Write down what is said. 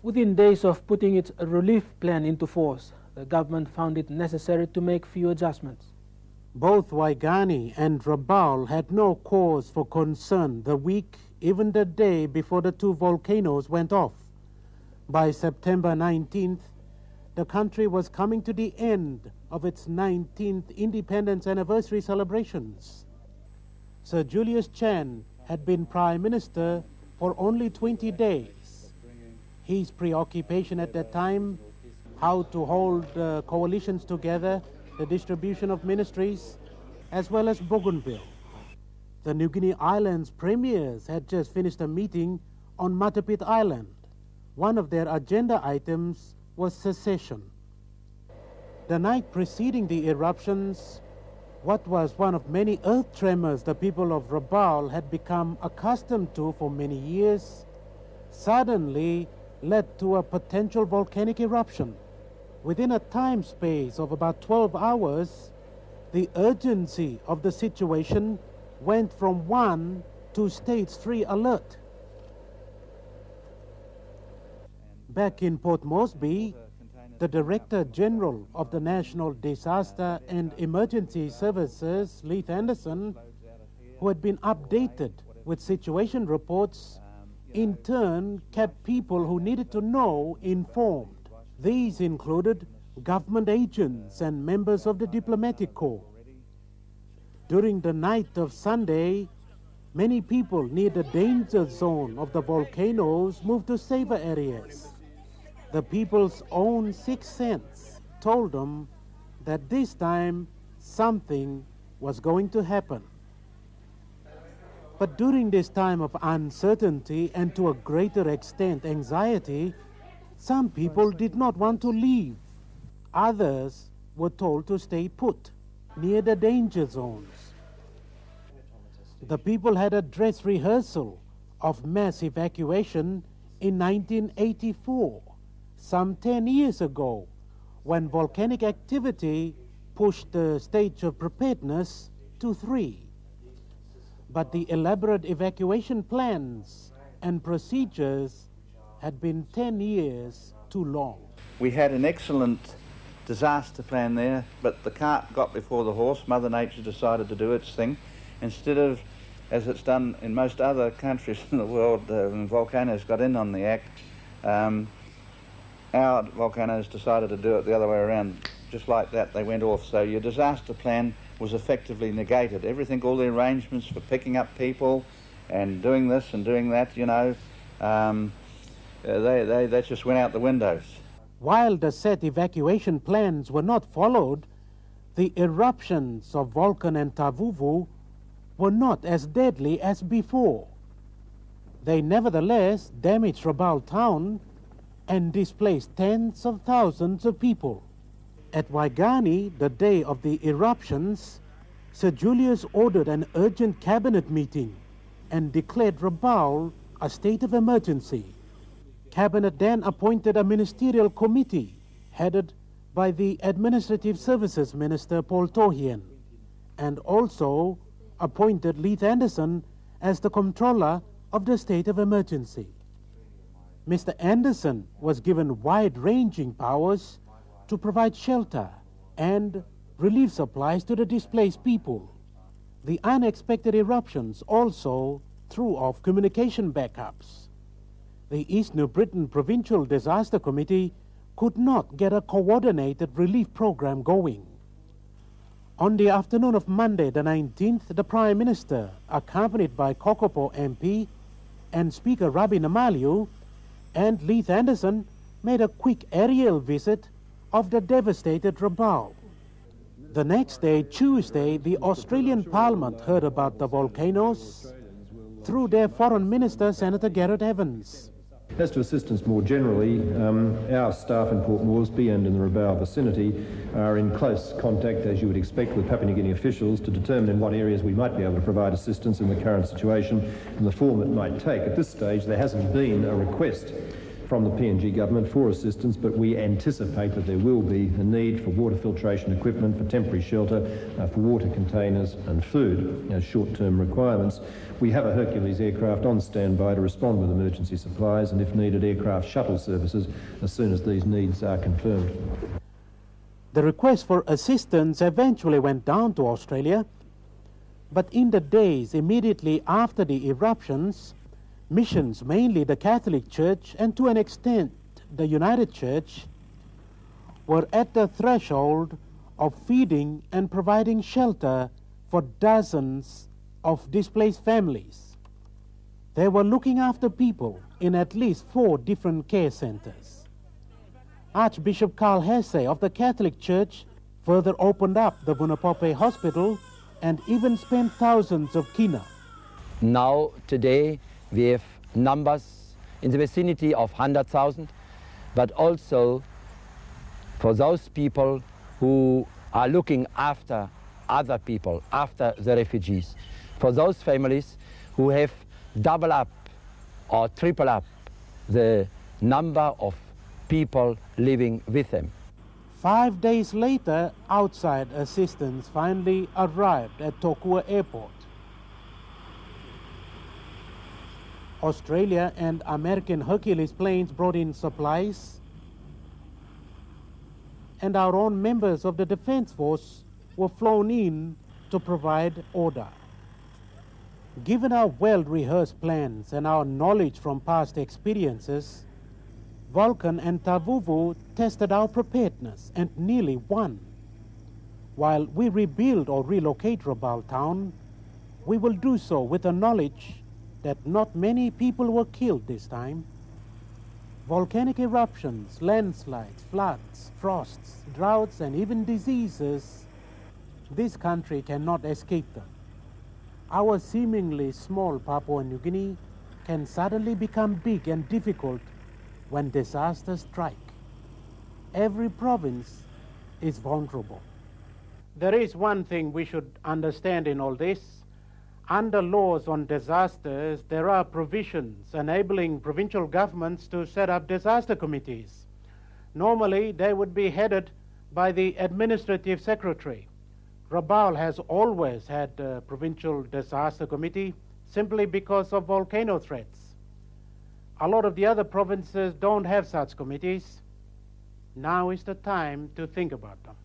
Within days of putting its relief plan into force, the government found it necessary to make few adjustments. Both Waigani and Rabaul had no cause for concern the week, even the day before the two volcanoes went off. By September 19th, the country was coming to the end of its 19th independence anniversary celebrations. Sir Julius Chan had been Prime Minister for only 20 days. His preoccupation at that time, how to hold coalitions together, the distribution of ministries, as well as Bougainville. The New Guinea Islands premiers had just finished a meeting on Matapit Island. One of their agenda items was secession. The night preceding the eruptions, what was one of many earth tremors the people of Rabaul had become accustomed to for many years, suddenly led to a potential volcanic eruption. Within a time space of about 12 hours, the urgency of the situation went from 1 to stage 3 alert. Back in Port Moresby, the Director General of the National Disaster and Emergency Services, Leith Anderson, who had been updated with situation reports, in turn kept people who needed to know informed. These included government agents and members of the diplomatic corps. During the night of Sunday, many people near the danger zone of the volcanoes moved to safer areas. The people's own sixth sense told them that this time something was going to happen. But during this time of uncertainty and to a greater extent anxiety, some people did not want to leave. Others were told to stay put near the danger zones. The people had a dress rehearsal of mass evacuation in 1984, some 10 years ago, when volcanic activity pushed the stage of preparedness to 3. But the elaborate evacuation plans and procedures had been 10 years too long. We had an excellent disaster plan there, but the cart got before the horse. Mother Nature decided to do its thing. Instead of, as it's done in most other countries in the world, when volcanoes got in on the act, our volcanoes decided to do it the other way around. Just like that, they went off. So your disaster plan was effectively negated. Everything, all the arrangements for picking up people and doing this and doing that, you know, they just went out the windows. While the set evacuation plans were not followed, the eruptions of Volcan and Tavuvu were not as deadly as before. They nevertheless damaged Rabaul town and displaced tens of thousands of people. At Waigani, the day of the eruptions, Sir Julius ordered an urgent cabinet meeting and declared Rabaul a state of emergency. Cabinet then appointed a ministerial committee headed by the Administrative Services Minister Paul Tohien, and also appointed Leith Anderson as the controller of the state of emergency. Mr. Anderson was given wide-ranging powers to provide shelter and relief supplies to the displaced people. The unexpected eruptions also threw off communication backups. The East New Britain Provincial Disaster Committee could not get a coordinated relief program going. On the afternoon of Monday the 19th, the Prime Minister, accompanied by Kokopo MP and Speaker Rabi Namaliu, and Leith Anderson made a quick aerial visit of the devastated Rabaul. The next day, Tuesday, the Australian Parliament heard about the volcanoes through their Foreign Minister, Senator Gareth Evans. As to assistance more generally, our staff in Port Moresby and in the Rabaul vicinity are in close contact, as you would expect, with Papua New Guinea officials to determine in what areas we might be able to provide assistance in the current situation and the form it might take. At this stage, there hasn't been a request from from the PNG government for assistance, but we anticipate that there will be a need for water filtration equipment, for temporary shelter, for water containers and food as short-term requirements. We have a Hercules aircraft on standby to respond with emergency supplies and, if needed, aircraft shuttle services as soon as these needs are confirmed. The request for assistance eventually went down to Australia, but in the days immediately after the eruptions, missions, mainly the Catholic Church and to an extent the United Church, were at the threshold of feeding and providing shelter for dozens of displaced families. They were looking after people in at least 4 different care centers. Archbishop Carl Hesse of the Catholic Church further opened up the Vunapope Hospital and even spent thousands of kina. Now, today, we have numbers in the vicinity of 100,000, but also for those people who are looking after other people, after the refugees, for those families who have double up or triple up the number of people living with them. 5 days later, outside assistance finally arrived at Tokua Airport. Australia and American Hercules planes brought in supplies, and our own members of the Defense Force were flown in to provide order. Given our well-rehearsed plans and our knowledge from past experiences, Volcan and Tavuvu tested our preparedness and nearly won. While we rebuild or relocate Rabaul town, we will do so with the knowledge that not many people were killed this time. Volcanic eruptions, landslides, floods, frosts, droughts, and even diseases, this country cannot escape them. Our seemingly small Papua New Guinea can suddenly become big and difficult when disasters strike. Every province is vulnerable. There is one thing we should understand in all this. Under laws on disasters, there are provisions enabling provincial governments to set up disaster committees. Normally, they would be headed by the administrative secretary. Rabaul has always had a provincial disaster committee simply because of volcano threats. A lot of the other provinces don't have such committees. Now is the time to think about them.